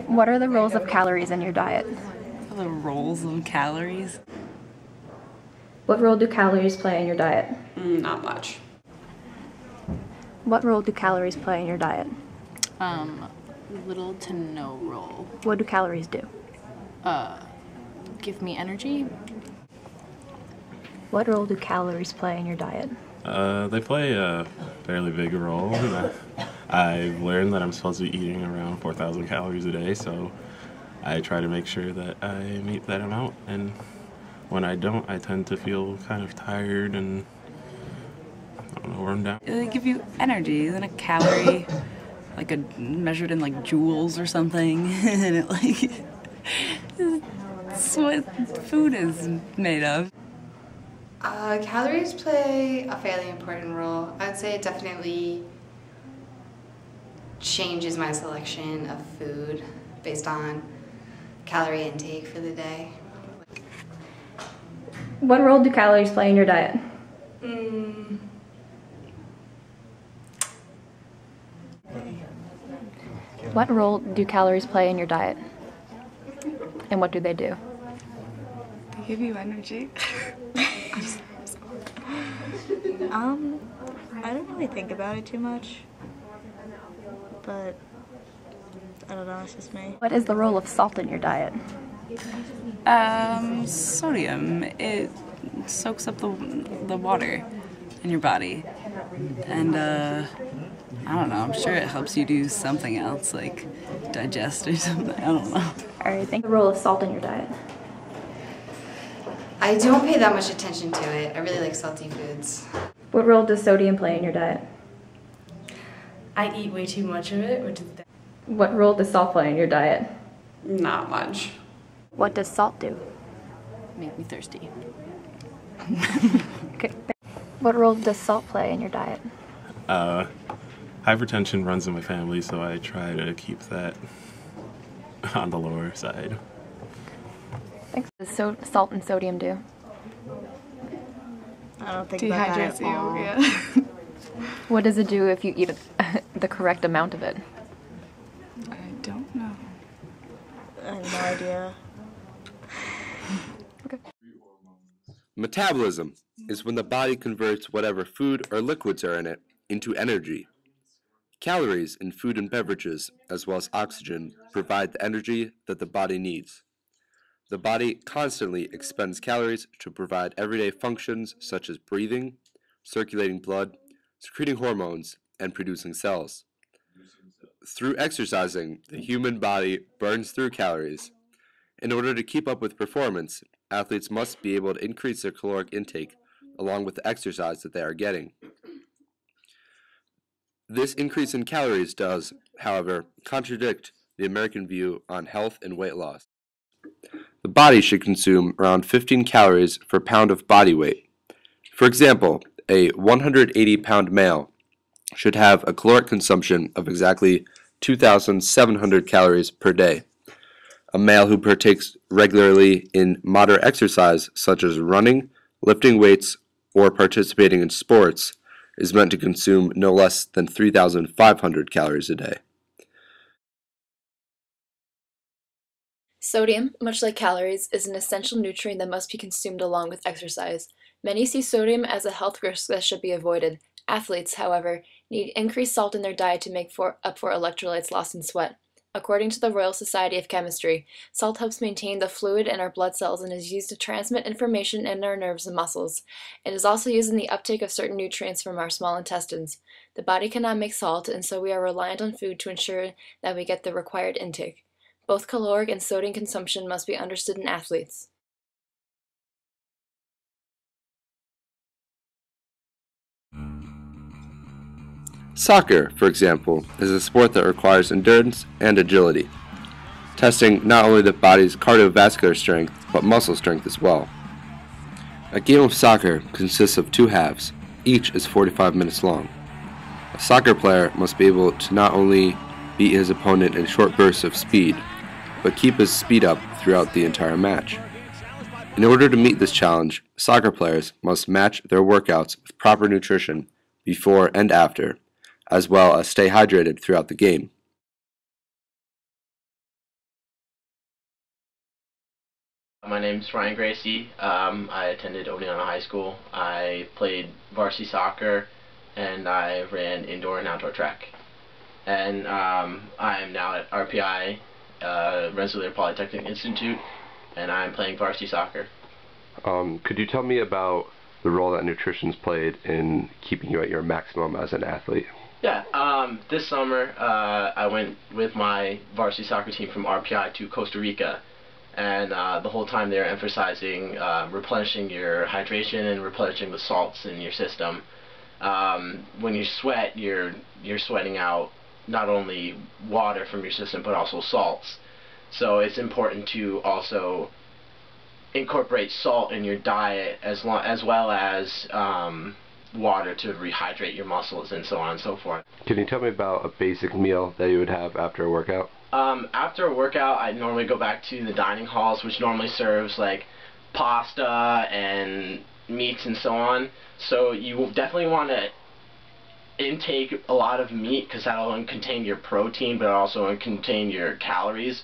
What are the roles of calories in your diet? The roles of calories? What role do calories play in your diet? Not much. What role do calories play in your diet? Little to no role. What do calories do? Give me energy. What role do calories play in your diet? They play a fairly big role. I've learned that I'm supposed to be eating around 4,000 calories a day, so I try to make sure that I meet that amount, and when I don't, I tend to feel kind of tired and, I don't know, run down. They give you energy. Isn't a calorie like measured in like joules or something? And it like it's what food is made of. Calories play a fairly important role. I would say it definitely changes my selection of food based on calorie intake for the day. What role do calories play in your diet? What role do calories play in your diet? And what do they do? They give you energy. I don't really think about it too much, but I don't know, it's just me. What is the role of salt in your diet? Sodium. It soaks up the water in your body, and I don't know. I'm sure it helps you do something else, like digest or something. I don't know. All right, think the role of salt in your diet. I don't pay that much attention to it. I really like salty foods. What role does sodium play in your diet? I eat way too much of it, which is bad. What role does salt play in your diet? Not much. What does salt do? Make me thirsty. Okay. What role does salt play in your diet? Hypertension runs in my family, so I try to keep that on the lower side. Thanks. What does salt and sodium do? I don't think about that Dehydrates at all. you, yeah. What does it do if you eat the correct amount of it? I don't know. I have no idea. Okay. Metabolism is when the body converts whatever food or liquids are in it into energy. Calories in food and beverages, as well as oxygen, provide the energy that the body needs. The body constantly expends calories to provide everyday functions such as breathing, circulating blood, secreting hormones, and producing cells. Through exercising, the human body burns through calories. In order to keep up with performance, athletes must be able to increase their caloric intake along with the exercise that they are getting. This increase in calories does, however, contradict the American view on health and weight loss. The body should consume around 15 calories per pound of body weight. For example, a 180-pound male should have a caloric consumption of exactly 2,700 calories per day. A male who partakes regularly in moderate exercise, such as running, lifting weights, or participating in sports, is meant to consume no less than 3,500 calories a day. Sodium, much like calories, is an essential nutrient that must be consumed along with exercise. Many see sodium as a health risk that should be avoided. Athletes, however, need increased salt in their diet to make up for electrolytes lost in sweat. According to the Royal Society of Chemistry, salt helps maintain the fluid in our blood cells and is used to transmit information in our nerves and muscles. It is also used in the uptake of certain nutrients from our small intestines. The body cannot make salt, and so we are reliant on food to ensure that we get the required intake. Both caloric and sodium consumption must be understood in athletes. Soccer, for example, is a sport that requires endurance and agility, testing not only the body's cardiovascular strength, but muscle strength as well. A game of soccer consists of two halves, each is 45 minutes long. A soccer player must be able to not only beat his opponent in short bursts of speed, but keep his speed up throughout the entire match. In order to meet this challenge, soccer players must match their workouts with proper nutrition before and after, as well as stay hydrated throughout the game. My name's Ryan Gracie. I attended Oneonta High School. I played varsity soccer and I ran indoor and outdoor track. And I am now at RPI, Rensselaer Polytechnic Institute, and I'm playing varsity soccer. Could you tell me about the role that nutrition's played in keeping you at your maximum as an athlete? Yeah, this summer I went with my varsity soccer team from RPI to Costa Rica, and the whole time they were emphasizing replenishing your hydration and replenishing the salts in your system. When you sweat, you're sweating out not only water from your system but also salts. So it's important to also incorporate salt in your diet as well as water to rehydrate your muscles and so on and so forth. Can you tell me about a basic meal that you would have after a workout? After a workout, I normally go back to the dining halls, which normally serves like pasta and meats and so on. So you will definitely want to intake a lot of meat because that'll contain your protein, but also contain your calories.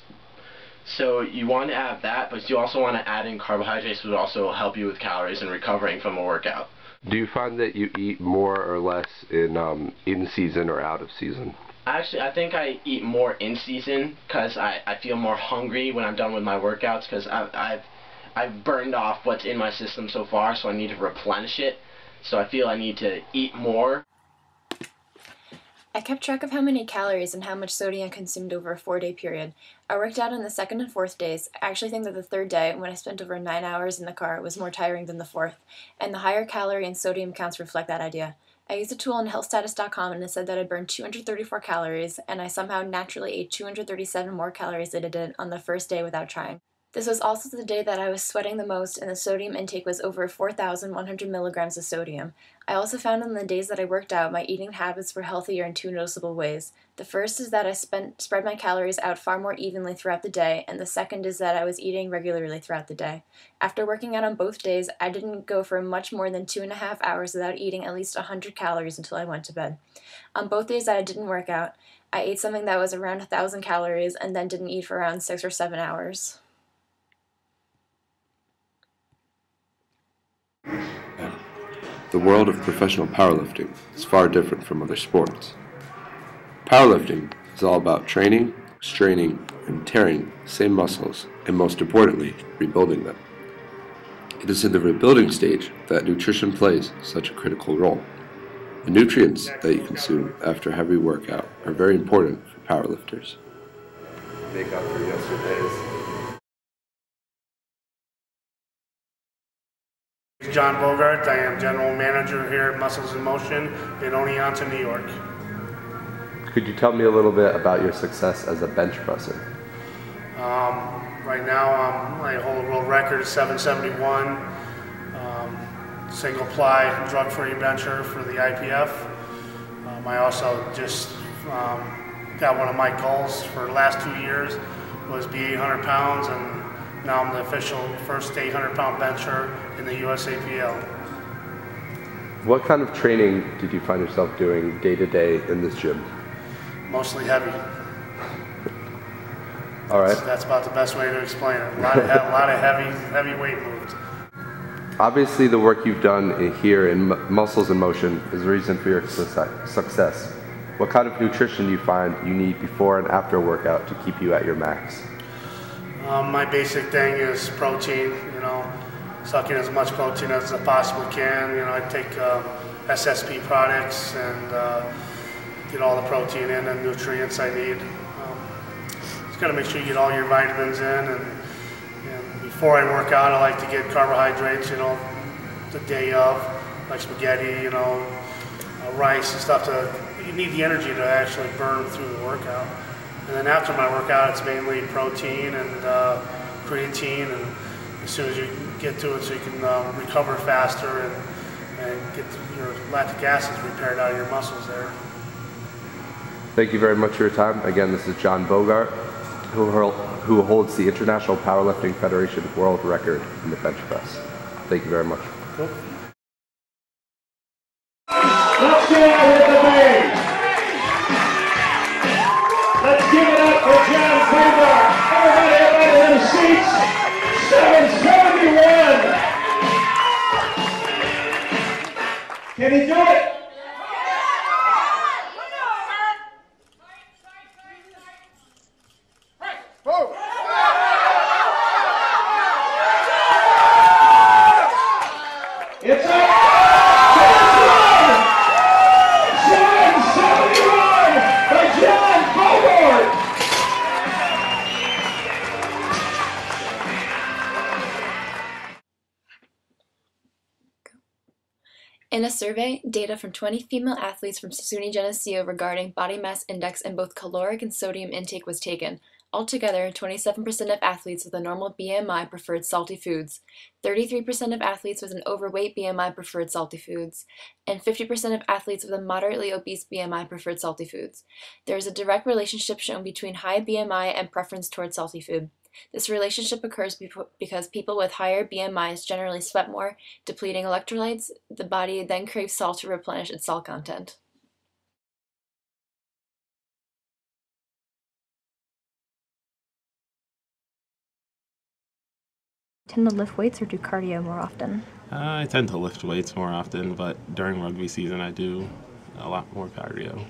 So you want to have that, but you also want to add in carbohydrates, which will also help you with calories and recovering from a workout. Do you find that you eat more or less in season or out of season? Actually, I think I eat more in season because I feel more hungry when I'm done with my workouts because I've burned off what's in my system so far, so I need to replenish it. So I feel I need to eat more. I kept track of how many calories and how much sodium I consumed over a 4-day period. I worked out on the 2nd and 4th days. I actually think that the 3rd day, when I spent over 9 hours in the car, was more tiring than the 4th, and the higher calorie and sodium counts reflect that idea. I used a tool on healthstatus.com and it said that I burned 234 calories, and I somehow naturally ate 237 more calories than I did on the first day without trying. This was also the day that I was sweating the most, and the sodium intake was over 4,100 milligrams of sodium. I also found on the days that I worked out, my eating habits were healthier in 2 noticeable ways. The first is that I spread my calories out far more evenly throughout the day, and the second is that I was eating regularly throughout the day. After working out on both days, I didn't go for much more than 2.5 hours without eating at least 100 calories until I went to bed. On both days that I didn't work out, I ate something that was around 1,000 calories and then didn't eat for around 6 or 7 hours. The world of professional powerlifting is far different from other sports. Powerlifting is all about training, straining, and tearing the same muscles, and most importantly, rebuilding them. It is in the rebuilding stage that nutrition plays such a critical role. The nutrients that you consume after a heavy workout are very important for powerlifters. Make up for yesterday's. John Bogart. I am General Manager here at Muscles in Motion in Oneonta, New York. Could you tell me a little bit about your success as a bench presser? Right now I hold a world record 771, single ply drug-free bencher for the IPF. I also just got one of my goals for the last 2 years was be 800 pounds, and now I'm the official first 800-pound bencher in the USAPL. What kind of training did you find yourself doing day to day in this gym? Mostly heavy. All right. That's about the best way to explain it. A lot of heavy weight moved. Obviously, the work you've done here in Muscles in Motion is the reason for your success. What kind of nutrition do you find you need before and after a workout to keep you at your max? My basic thing is protein, suck in as much protein as I possibly can. I take SSP products and get all the protein in and nutrients I need. Just got to make sure you get all your vitamins in. And before I work out, I like to get carbohydrates, the day of, like spaghetti, rice and stuff. You need the energy to actually burn through the workout. And then after my workout, it's mainly protein and creatine, and as soon as you get to it so you can recover faster and get your lactic acids repaired out of your muscles there. Thank you very much for your time. Again, this is John Bogart, who holds the International Powerlifting Federation world record in the bench press. Thank you very much. Cool. Let's get out with the bang. Let's give it up for John Bogart. Everybody in the seats. 7 In a survey, data from 20 female athletes from SUNY Geneseo regarding body mass index and both caloric and sodium intake was taken. Altogether, 27% of athletes with a normal BMI preferred salty foods, 33% of athletes with an overweight BMI preferred salty foods, and 50% of athletes with a moderately obese BMI preferred salty foods. There is a direct relationship shown between high BMI and preference towards salty food. This relationship occurs because people with higher BMIs generally sweat more, depleting electrolytes. The body then craves salt to replenish its salt content. Tend to lift weights or do cardio more often? I tend to lift weights more often, but during rugby season I do a lot more cardio.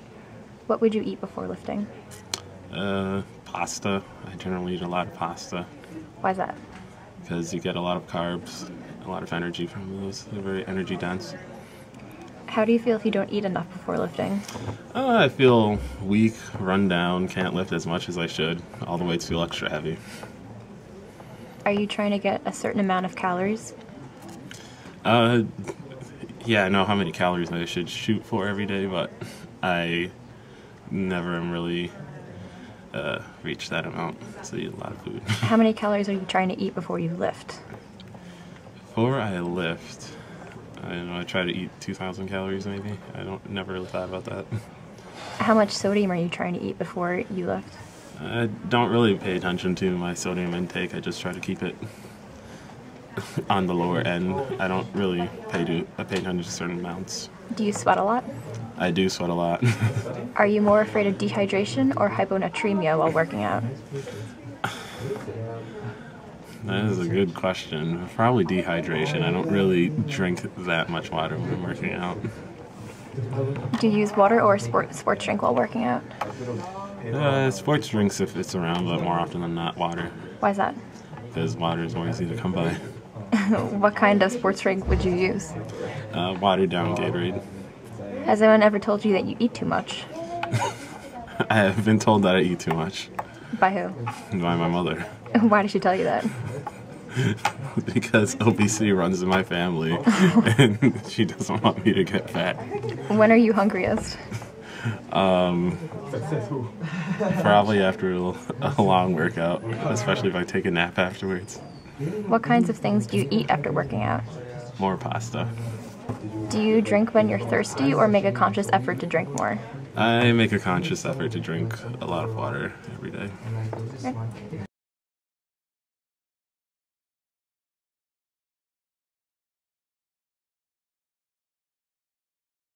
What would you eat before lifting? Pasta. I generally eat a lot of pasta. Why is that? Because you get a lot of carbs, a lot of energy from those. They're very energy dense. How do you feel if you don't eat enough before lifting? I feel weak, run down, can't lift as much as I should. All the weights feel extra heavy. Are you trying to get a certain amount of calories? Yeah, I know how many calories I should shoot for every day, but I never am really reach that amount, so I eat a lot of food. How many calories are you trying to eat before you lift? Before I lift, I don't know, I try to eat 2,000 calories maybe. Never really thought about that. How much sodium are you trying to eat before you lift? I don't really pay attention to my sodium intake. I just try to keep it on the lower end. I don't really pay attention to certain amounts. Do you sweat a lot? I do sweat a lot. Are you more afraid of dehydration or hyponatremia while working out? That is a good question. Probably dehydration. I don't really drink that much water when I'm working out. Do you use water or sports drink while working out? Sports drinks if it's around, but more often than not water. Why is that? Because water is more easy to come by. What kind of sports drink would you use? Watered down Gatorade. Has anyone ever told you that you eat too much? I have been told that I eat too much. By who? By my mother. Why did she tell you that? Because obesity runs in my family, and she doesn't want me to get fat. When are you hungriest? Probably after a long workout, especially if I take a nap afterwards. What kinds of things do you eat after working out? More pasta. Do you drink when you're thirsty or make a conscious effort to drink more? I make a conscious effort to drink a lot of water every day. Okay.